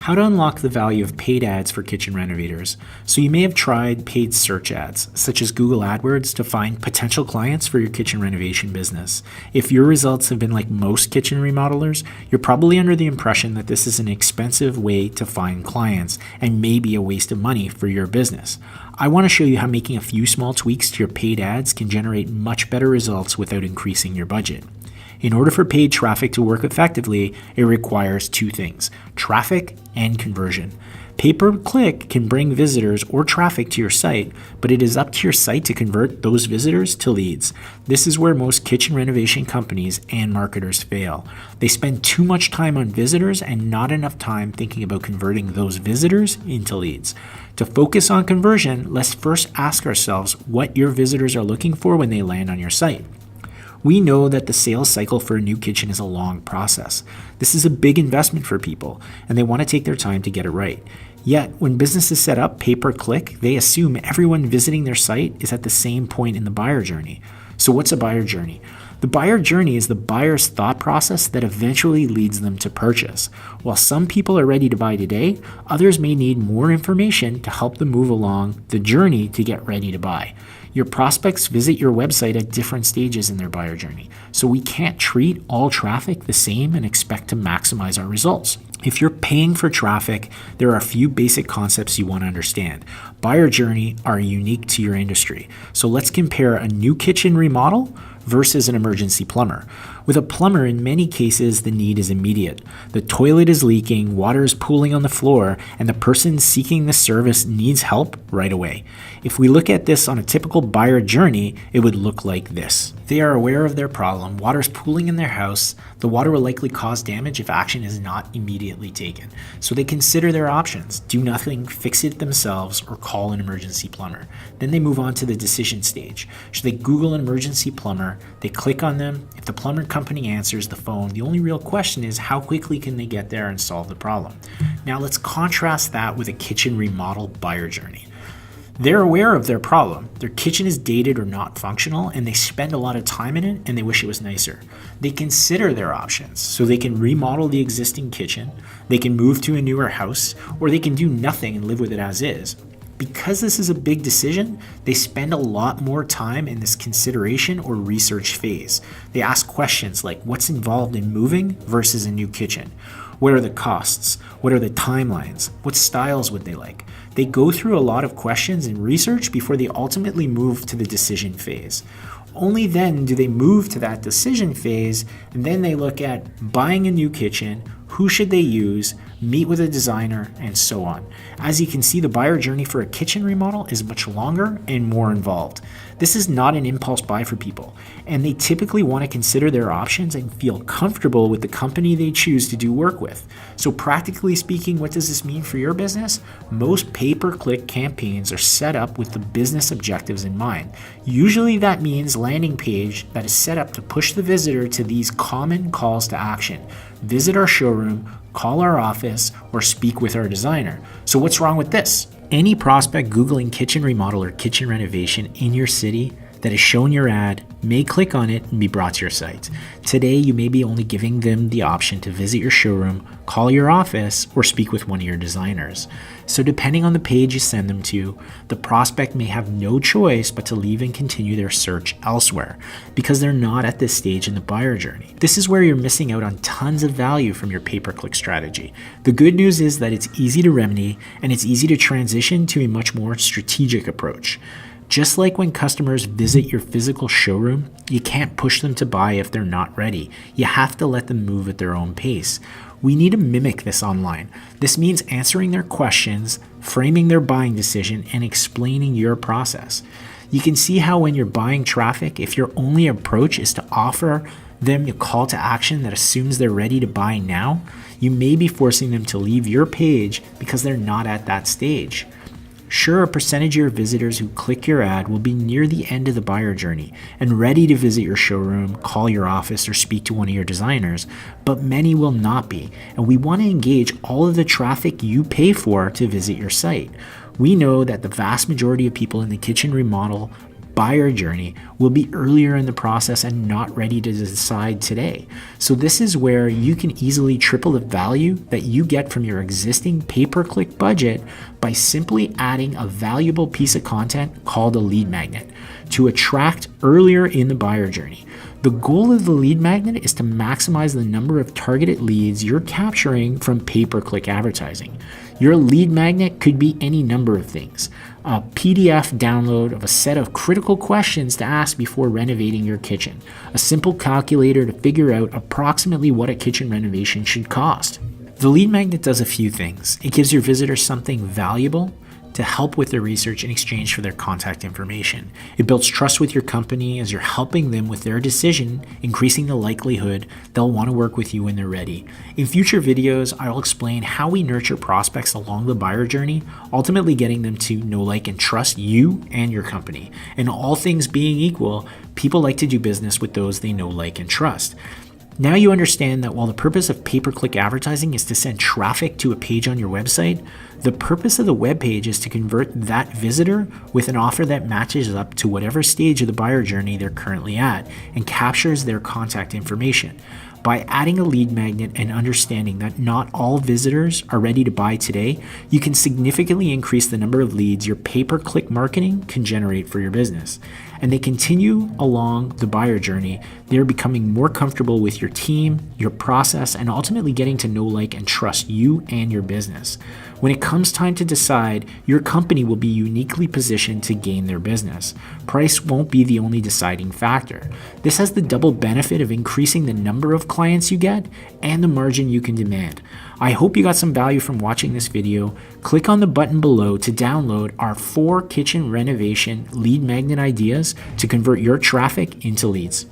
How to unlock the value of paid ads for kitchen renovators. So you may have tried paid search ads, such as Google AdWords, to find potential clients for your kitchen renovation business. If your results have been like most kitchen remodelers, you're probably under the impression that this is an expensive way to find clients and maybe a waste of money for your business. I want to show you how making a few small tweaks to your paid ads can generate much better results without increasing your budget. In order for paid traffic to work effectively, it requires two things: traffic and conversion. Pay-per-click can bring visitors or traffic to your site, but it is up to your site to convert those visitors to leads. This is where most kitchen renovation companies and marketers fail. They spend too much time on visitors and not enough time thinking about converting those visitors into leads. To focus on conversion, let's first ask ourselves what your visitors are looking for when they land on your site. We know that the sales cycle for a new kitchen is a long process. This is a big investment for people, and they want to take their time to get it right. Yet, when businesses set up pay-per-click, they assume everyone visiting their site is at the same point in the buyer journey. So what's a buyer journey? The buyer journey is the buyer's thought process that eventually leads them to purchase. While some people are ready to buy today, others may need more information to help them move along the journey to get ready to buy. Your prospects visit your website at different stages in their buyer journey, so we can't treat all traffic the same and expect to maximize our results. If you're paying for traffic, there are a few basic concepts you want to understand. Buyer journey are unique to your industry. So let's compare a new kitchen remodel versus an emergency plumber. With a plumber, in many cases, the need is immediate. The toilet is leaking, water is pooling on the floor, and the person seeking the service needs help right away. If we look at this on a typical buyer journey, it would look like this. They are aware of their problem, water is pooling in their house, the water will likely cause damage if action is not immediately taken. So they consider their options: do nothing, fix it themselves, or call an emergency plumber. Then they move on to the decision stage. Should they Google an emergency plumber? They click on them. If the plumber company answers the phone, the only real question is how quickly can they get there and solve the problem. Now let's contrast that with a kitchen remodel buyer journey. They're aware of their problem. Their kitchen is dated or not functional, and they spend a lot of time in it, and they wish it was nicer. They consider their options, so they can remodel the existing kitchen, they can move to a newer house, or they can do nothing and live with it as is. Because this is a big decision, they spend a lot more time in this consideration or research phase. They ask questions like, what's involved in moving versus a new kitchen? What are the costs? What are the timelines? What styles would they like? They go through a lot of questions and research before they ultimately move to the decision phase. Only then do they move to that decision phase, and then they look at buying a new kitchen, who should they use, meet with a designer, and so on. As you can see, the buyer journey for a kitchen remodel is much longer and more involved. This is not an impulse buy for people, and they typically want to consider their options and feel comfortable with the company they choose to do work with. So practically speaking, what does this mean for your business? Most pay-per-click campaigns are set up with the business objectives in mind. Usually that means landing page that is set up to push the visitor to these common calls to action: visit our showroom, call our office, or speak with our designer. So what's wrong with this? Any prospect Googling kitchen remodel or kitchen renovation in your city that is shown your ad may click on it and be brought to your site. Today, you may be only giving them the option to visit your showroom, call your office, or speak with one of your designers. So depending on the page you send them to, the prospect may have no choice but to leave and continue their search elsewhere because they're not at this stage in the buyer journey. This is where you're missing out on tons of value from your pay-per-click strategy. The good news is that it's easy to remedy and it's easy to transition to a much more strategic approach. Just like when customers visit your physical showroom, you can't push them to buy if they're not ready. You have to let them move at their own pace. We need to mimic this online. This means answering their questions, framing their buying decision, and explaining your process. You can see how when you're buying traffic, if your only approach is to offer them a call to action that assumes they're ready to buy now, you may be forcing them to leave your page because they're not at that stage. Sure, a percentage of your visitors who click your ad will be near the end of the buyer journey and ready to visit your showroom, call your office, or speak to one of your designers, but many will not be, and we want to engage all of the traffic you pay for to visit your site. We know that the vast majority of people in the kitchen remodel buyer journey will be earlier in the process and not ready to decide today. So this is where you can easily triple the value that you get from your existing pay-per-click budget by simply adding a valuable piece of content called a lead magnet to attract earlier in the buyer journey. The goal of the lead magnet is to maximize the number of targeted leads you're capturing from pay-per-click advertising. Your lead magnet could be any number of things. A PDF download of a set of critical questions to ask before renovating your kitchen. A simple calculator to figure out approximately what a kitchen renovation should cost. The lead magnet does a few things. It gives your visitors something valuable to help with their research in exchange for their contact information. It builds trust with your company as you're helping them with their decision, increasing the likelihood they'll want to work with you when they're ready. In future videos, I'll explain how we nurture prospects along the buyer journey, ultimately getting them to know, like, and trust you and your company. And all things being equal, people like to do business with those they know, like, and trust. Now you understand that while the purpose of pay-per-click advertising is to send traffic to a page on your website, the purpose of the web page is to convert that visitor with an offer that matches up to whatever stage of the buyer journey they're currently at and captures their contact information. By adding a lead magnet and understanding that not all visitors are ready to buy today, you can significantly increase the number of leads your pay-per-click marketing can generate for your business. And they continue along the buyer journey. They're becoming more comfortable with your team, your process, and ultimately getting to know, like, and trust you and your business. When it comes time to decide, your company will be uniquely positioned to gain their business. Price won't be the only deciding factor. This has the double benefit of increasing the number of clients you get and the margin you can demand. I hope you got some value from watching this video. Click on the button below to download our 4 kitchen renovation lead magnet ideas to convert your traffic into leads.